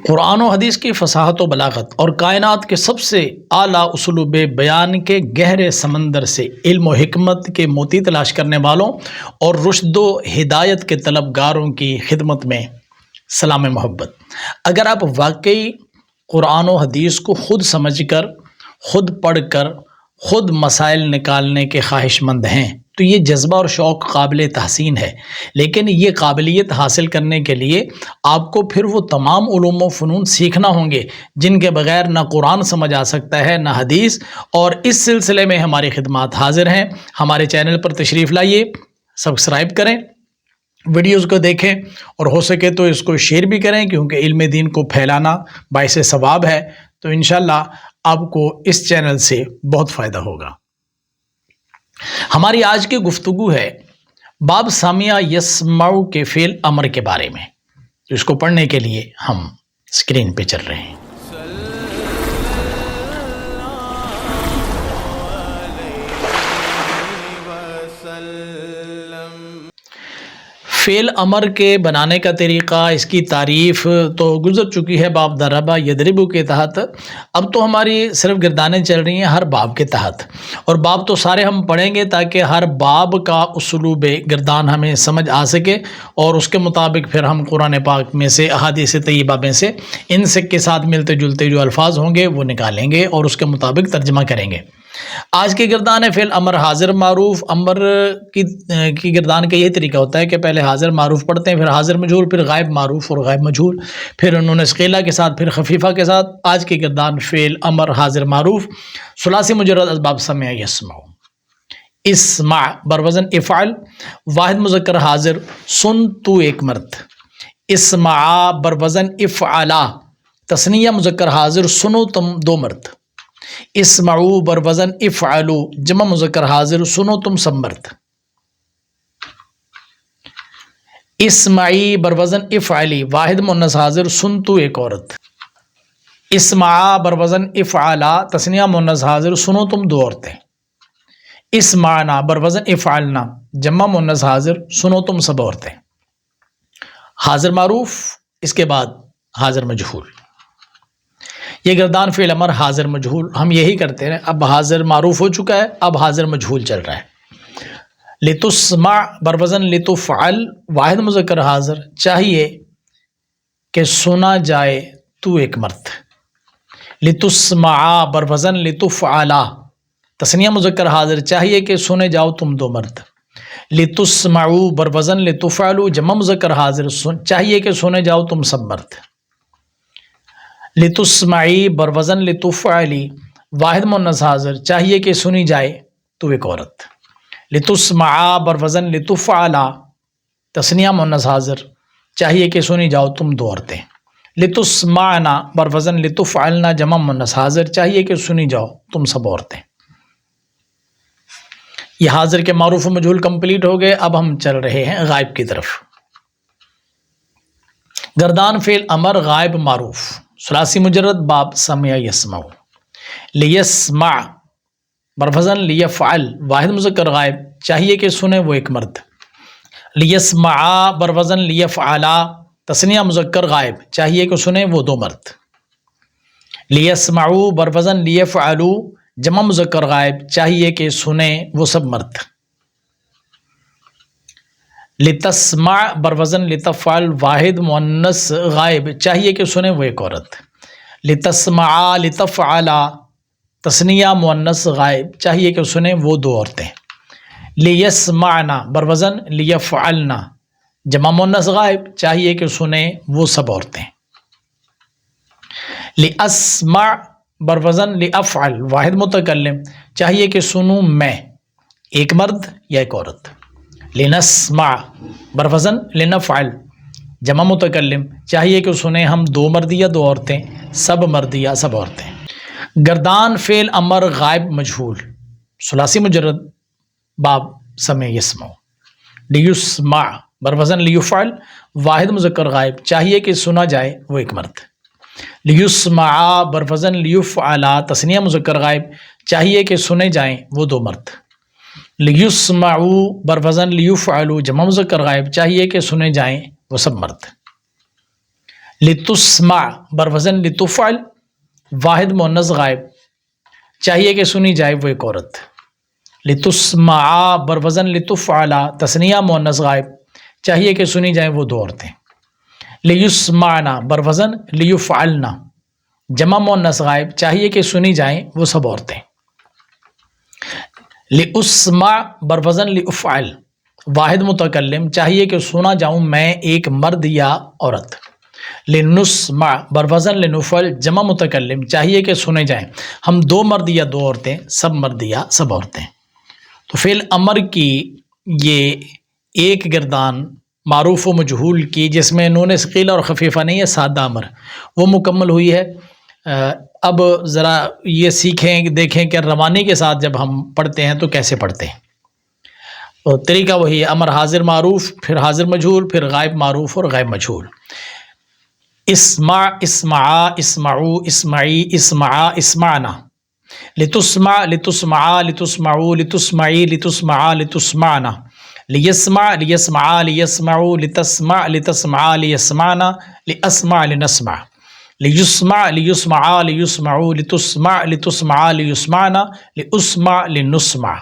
قرآن و حدیث کی فصاحت و بلاغت اور کائنات کے سب سے اعلیٰ اسلوب بیان کے گہرے سمندر سے علم و حکمت کے موتی تلاش کرنے والوں اور رشد و ہدایت کے طلبگاروں کی خدمت میں سلام محبت۔ اگر آپ واقعی قرآن و حدیث کو خود سمجھ کر، خود پڑھ کر، خود مسائل نکالنے کے خواہش مند ہیں تو یہ جذبہ اور شوق قابل تحسین ہے، لیکن یہ قابلیت حاصل کرنے کے لیے آپ کو پھر وہ تمام علوم و فنون سیکھنا ہوں گے جن کے بغیر نہ قرآن سمجھ آ سکتا ہے نہ حدیث، اور اس سلسلے میں ہماری خدمات حاضر ہیں۔ ہمارے چینل پر تشریف لائیے، سبسکرائب کریں، ویڈیوز کو دیکھیں اور ہو سکے تو اس کو شیئر بھی کریں، کیونکہ علم دین کو پھیلانا باعث ثواب ہے، تو انشاءاللہ آپ کو اس چینل سے بہت فائدہ ہوگا۔ ہماری آج کی گفتگو ہے باب سامع یسمع کے فعل امر کے بارے میں، تو اس کو پڑھنے کے لیے ہم اسکرین پہ چل رہے ہیں۔ فعل امر کے بنانے کا طریقہ، اس کی تعریف تو گزر چکی ہے باب ضربہ یضرب کے تحت۔ اب تو ہماری صرف گردانیں چل رہی ہیں ہر باب کے تحت، اور باب تو سارے ہم پڑھیں گے تاکہ ہر باب کا اسلوب گردان ہمیں سمجھ آ سکے، اور اس کے مطابق پھر ہم قرآن پاک میں سے، احادیث طیبہ میں سے ان سے کے ساتھ ملتے جلتے جو الفاظ ہوں گے وہ نکالیں گے اور اس کے مطابق ترجمہ کریں گے۔ آج کی گردان ہے فعل امر حاضر معروف۔ امر کی گردان کا یہ طریقہ ہوتا ہے کہ پہلے حاضر معروف پڑھتے ہیں، پھر حاضر مجہول، پھر غائب معروف اور غائب مجہول، پھر انہوں نے ثقیلہ کے ساتھ، پھر خفیفہ کے ساتھ۔ آج کی گردان فعل امر حاضر معروف، ثلاثی مجرد اسباب سمع یسمع۔ اسمع بروزن افعل، واحد مذکر حاضر، سن تو ایک مرد۔ اسمع بروزن افعلا، تثنیہ مذکر حاضر، سنو تم دو مرد۔ اسمعوا بروزن افعلوا، جمع مذکر حاضر، سنو تم سب مرد۔ اسمعی بروزن افعلی، واحد مؤنث حاضر، سن تو ایک عورت۔ اسمعا بروزن افعلا، تثنیہ مؤنث حاضر، سنو تم دو عورتیں۔ اسمعنا بروزن افعلنا، جمع مؤنث حاضر، سنو تم سب عورتیں۔ حاضر معروف، اس کے بعد حاضر مجہول۔ یہ گردان فعل امر حاضر مجہول ہم یہی کرتے ہیں۔ اب حاضر معروف ہو چکا ہے، اب حاضر مجہول چل رہا ہے۔ لتسمع بروزن لتفعل، واحد مذکر حاضر، چاہیے کہ سنا جائے تو ایک مرد۔ لتسمع بروزن لتفعلا، تثنیہ مذکر حاضر، چاہیے کہ سنے جاؤ تم دو مرد۔ لتسمعوا بروزن لتفعلوا، جمع مذکر حاضر، چاہیے کہ سنے جاؤ تم سب مرد۔ لتسمعی بروزن لتفعلی، واحد مؤنث حاضر، چاہیے کہ سنی جائے تو ایک عورت۔ لتسمعا بروزن لتفعلا، تثنیہ مؤنث حاضر، چاہیے کہ سنی جاؤ تم دو عورتیں۔ لتسمعنا بروزن لتفعلنا، جمع مؤنث حاضر، چاہیے کہ سنی جاؤ تم سب عورتیں۔ یہ حاضر کے معروف و مجہول کمپلیٹ ہو گئے۔ اب ہم چل رہے ہیں غائب کی طرف۔ گردان فعل امر غائب معروف، ثلاثی مجرد باب سمع یسمع۔ لیسمع بروزن لیفعل، واحد مذکر غائب، چاہیے کہ سنے وہ ایک مرد۔ لیسمعا بروزن لیفعلا، تثنیہ مذکر غائب، چاہیے کہ سنے وہ دو مرد۔ لیسمعوا بروزن لیفعلوا، جمع مذکر غائب، چاہیے کہ سنے وہ سب مرد۔ لتسمع بروزن لتفعل، واحد مؤنث غائب، چاہیے کہ سنے وہ ایک عورت۔ لتسمعا لتفعلا، تثنیہ مؤنث غائب، چاہیے کہ سنے وہ دو عورتیں۔ لیسمعنا بروزن لیفعلنا، جمع مؤنث غائب، چاہیے کہ سنے وہ سب عورتیں۔ لاسمع بروزن لافعل، واحد متکلم، چاہیے کہ سنوں میں، ایک مرد یا ایک عورت۔ لنسمع بروزن لنفعل، جمع متکلم، چاہیے کہ سنیں ہم دو مرد یا دو عورتیں، سب مرد یا سب عورتیں۔ گردان فعل امر غائب مجہول، ثلاثی مجرد باب سمع یسمع۔ لیسمع بروزن لیفعل، واحد مذکر غائب، چاہیے کہ سنا جائے وہ ایک مرد۔ لیسمعا بروزن لیفعلا، تثنیہ مذکر غائب، چاہیے کہ سنے جائیں وہ دو مرد۔ لیسمعوا بروزن لیفعلوا، جمع مذکر غائب، چاہیے کہ سنے جائیں وہ سب مرد۔ لتسمع بروزن لتفعل، واحد مؤنث غائب، چاہیے کہ سنی جائے وہ ایک عورت. لتسمع بروزن لتفعل تثنیہ مؤنث غائب، چاہیے کہ سنی جائیں وہ دو عورتیں. لیسمعنا بروزن لیفعلنا جمع مؤنث غائب، چاہیے کہ سنی جائیں وہ سب عورتیں. لاسمع بروزن لافعل واحد متکلم، چاہیے کہ سنا جاؤں میں ایک مرد یا عورت. لنسمع بروزن لنفعل جمع متکلم، چاہیے کہ سنے جائیں ہم دو مرد یا دو عورتیں، سب مرد یا سب عورتیں. تو فعل امر کی یہ ایک گردان معروف و مجہول کی جس میں نون ثقیلہ اور خفیفہ نہیں ہے، سادہ امر، وہ مکمل ہوئی ہے. اب ذرا یہ سیکھیں دیکھیں کہ روانی کے ساتھ جب ہم پڑھتے ہیں تو کیسے پڑھتے ہیں. تو طریقہ وہی ہے، امر حاضر معروف، پھر حاضر مجہول، پھر غائب معروف اور غائب مجہول. اسمع اسمعا اسمعو اسمعی اسمعا اسمعنا. لتسمع لتسمعا لتسمعو لتسمعی لتسمعا لتسمعنا. لیسمع لیسمعا لیسمعو لتسمع لتسمعا لیسمعنا لاسمع لنسمع. لیسمع لیسمعا لیسمعو لتسمع لتسمعا لیسمعنا لاسمع لنسمع.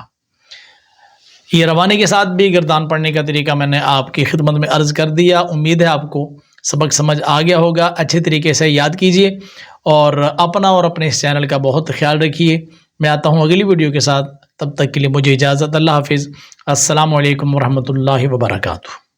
یہ روانی کے ساتھ بھی گردان پڑھنے کا طریقہ میں نے آپ کی خدمت میں عرض کر دیا. امید ہے آپ کو سبق سمجھ آ گیا ہوگا. اچھے طریقے سے یاد کیجئے اور اپنا اور اپنے اس چینل کا بہت خیال رکھیے. میں آتا ہوں اگلی ویڈیو کے ساتھ، تب تک کے لیے مجھے اجازت. اللہ حافظ. السلام علیکم ورحمۃ اللہ وبرکاتہ.